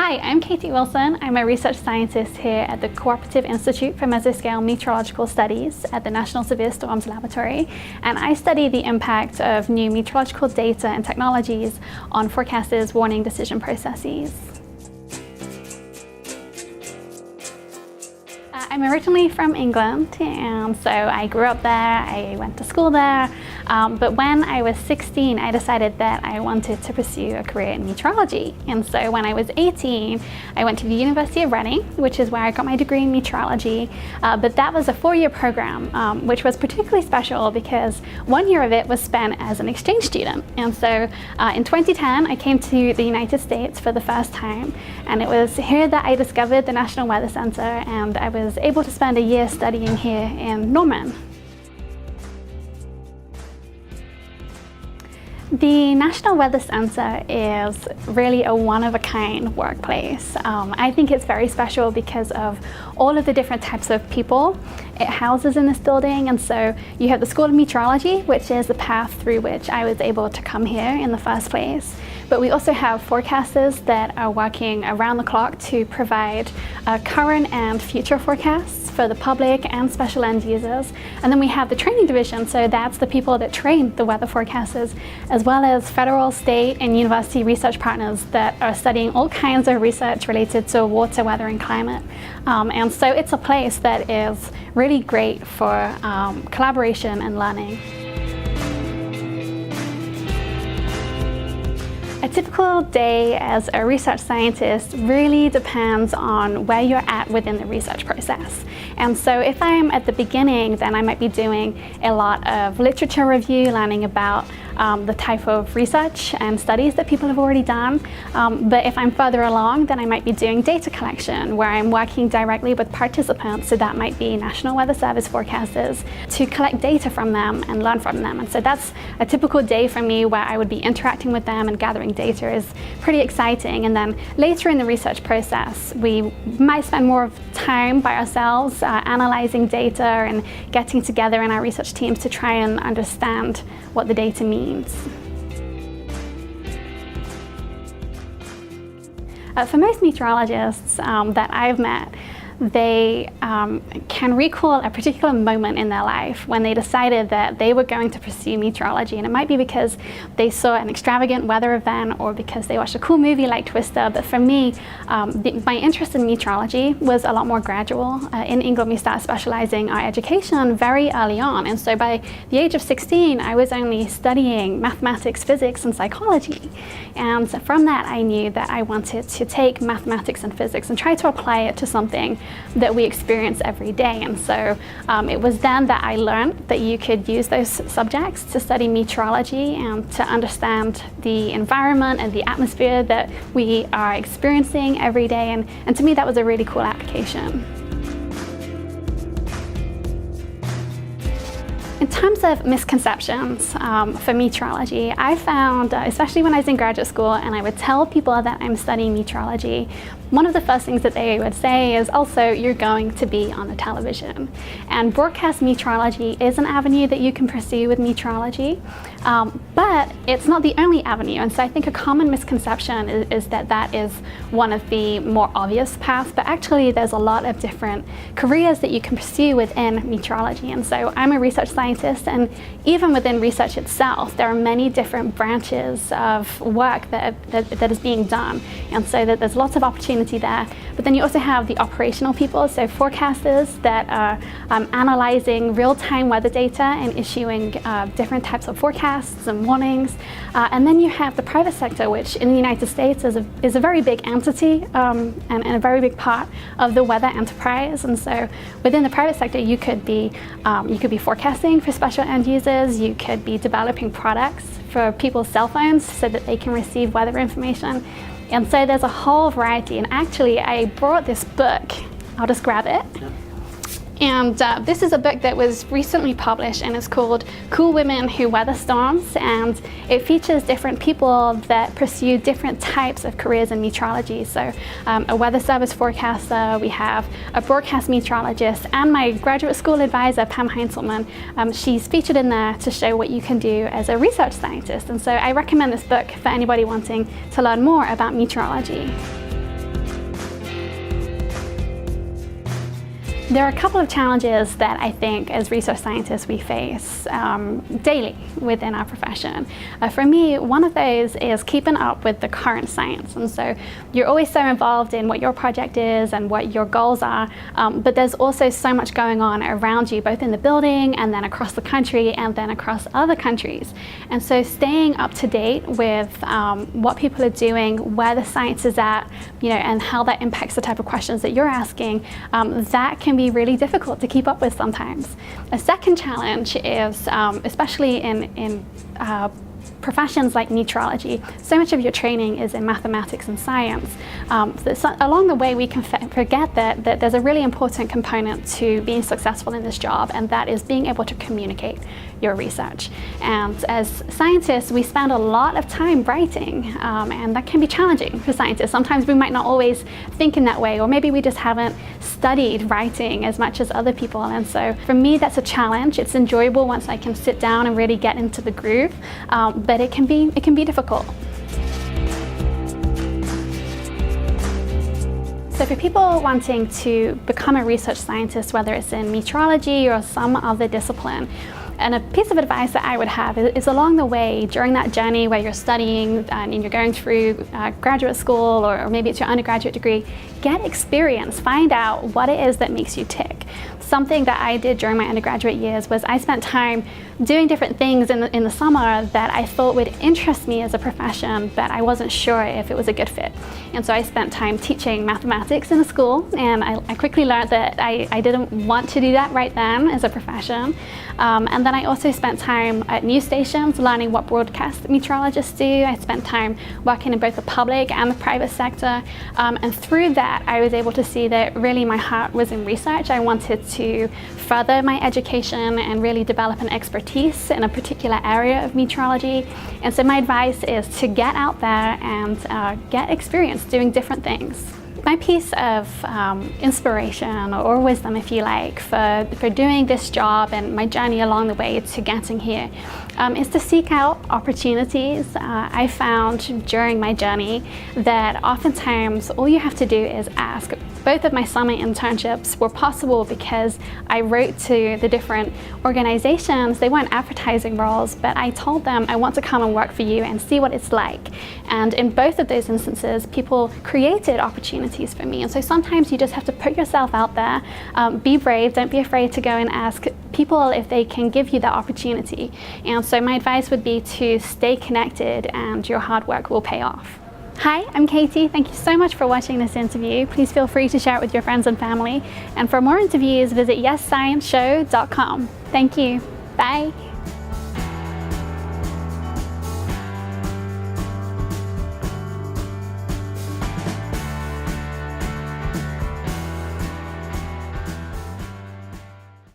Hi, I'm Katie Wilson. I'm a research scientist here at the Cooperative Institute for Mesoscale Meteorological Studies at the National Severe Storms Laboratory, and I study the impact of new meteorological data and technologies on forecasters' warning decision processes. I'm originally from England, and so I grew up there, I went to school there, but when I was 16 I decided that I wanted to pursue a career in meteorology. And so when I was 18 I went to the University of Reading, which is where I got my degree in meteorology, but that was a 4-year program, which was particularly special because 1 year of it was spent as an exchange student. And so in 2010 I came to the United States for the first time, and it was here that I discovered the National Weather Center, and I was able to spend a year studying here in Norman. The National Weather Center is really a one-of-a-kind workplace. I think it's very special because of all of the different types of people it houses in this building. And so you have the School of Meteorology, which is the path through which I was able to come here in the first place. But we also have forecasters that are working around the clock to provide current and future forecasts for the public and special end users. And then we have the training division, so that's the people that train the weather forecasters, as well as federal, state, and university research partners that are studying all kinds of research related to water, weather, and climate. And so it's a place that is really great for collaboration and learning. A typical day as a research scientist really depends on where you're at within the research process. And so if I'm at the beginning, then I might be doing a lot of literature review, learning about the type of research and studies that people have already done. But if I'm further along, then I might be doing data collection, where I'm working directly with participants, so that might be National Weather Service forecasters, to collect data from them and learn from them. And so that's a typical day for me, where I would be interacting with them and gathering data. Is pretty exciting. And then later in the research process, we might spend more of time by ourselves analyzing data and getting together in our research teams to try and understand what the data means. For most meteorologists that I've met, they can recall a particular moment in their life when they decided that they were going to pursue meteorology. And it might be because they saw an extravagant weather event, or because they watched a cool movie like Twister. But for me, my interest in meteorology was a lot more gradual. In England, we started specializing our education very early on. And so by the age of 16, I was only studying mathematics, physics, and psychology. And from that, I knew that I wanted to take mathematics and physics and try to apply it to something that we experience every day. And so it was then that I learned that you could use those subjects to study meteorology and to understand the environment and the atmosphere that we are experiencing every day. And to me, that was a really cool application. In terms of misconceptions for meteorology, I found, especially when I was in graduate school and I would tell people that I'm studying meteorology, one of the first things that they would say is, also, you're going to be on the television. And broadcast meteorology is an avenue that you can pursue with meteorology, but it's not the only avenue. And so I think a common misconception is that that is one of the more obvious paths, but actually there's a lot of different careers that you can pursue within meteorology. And so I'm a research scientist, and even within research itself, there are many different branches of work that is being done. And so that there's lots of opportunity there. But then you also have the operational people, so forecasters that are analyzing real-time weather data and issuing different types of forecasts and warnings. And then you have the private sector, which in the United States is a very big entity and a very big part of the weather enterprise. And so within the private sector, you could be forecasting for special end users, you could be developing products for people's cell phones so that they can receive weather information. And so there's a whole variety. And actually, I brought this book. I'll just grab it. Yeah. And this is a book that was recently published, and it's called Cool Women Who Weather Storms. And it features different people that pursue different types of careers in meteorology. So a weather service forecaster, we have a broadcast meteorologist, and my graduate school advisor, Pam Heinzelman. She's featured in there to show what you can do as a research scientist. And so I recommend this book for anybody wanting to learn more about meteorology. There are a couple of challenges that I think as research scientists we face daily within our profession. For me, one of those is keeping up with the current science. And so you're always so involved in what your project is and what your goals are, but there's also so much going on around you, both in the building and then across the country and then across other countries. And so staying up to date with what people are doing, where the science is at, and how that impacts the type of questions that you're asking, that can be really difficult to keep up with sometimes. A second challenge is, especially in professions like meteorology, so much of your training is in mathematics and science. So along the way we can forget that there's a really important component to being successful in this job, and that is being able to communicate your research. And as scientists, we spend a lot of time writing, and that can be challenging for scientists. Sometimes we might not always think in that way, or maybe we just haven't studied writing as much as other people. And so for me, that's a challenge. It's enjoyable once I can sit down and really get into the groove, but it can be difficult. So for people wanting to become a research scientist, whether it's in meteorology or some other discipline, and a piece of advice that I would have is along the way, during that journey where you're studying and you're going through graduate school, or maybe it's your undergraduate degree, get experience, find out what it is that makes you tick. Something that I did during my undergraduate years was I spent time doing different things in the summer that I thought would interest me as a profession, but I wasn't sure if it was a good fit. And so I spent time teaching mathematics in a school, and I quickly learned that I didn't want to do that right then as a profession. And then I also spent time at news stations learning what broadcast meteorologists do. I spent time working in both the public and the private sector. And through that, I was able to see that really my heart was in research. I wanted to further my education and really develop an expertise in a particular area of meteorology. And so my advice is to get out there and get experience doing different things. My piece of inspiration or wisdom, if you like, for doing this job and my journey along the way to getting here is to seek out opportunities. I found during my journey that oftentimes all you have to do is ask. Both of my summer internships were possible because I wrote to the different organizations. They weren't advertising roles, but I told them I want to come and work for you and see what it's like. And in both of those instances, people created opportunities for me. And so sometimes you just have to put yourself out there, be brave, don't be afraid to go and ask people if they can give you that opportunity. And so my advice would be to stay connected, and your hard work will pay off. Hi, I'm Katie. Thank you so much for watching this interview. Please feel free to share it with your friends and family. And for more interviews, visit yesscienceshow.com. Thank you. Bye.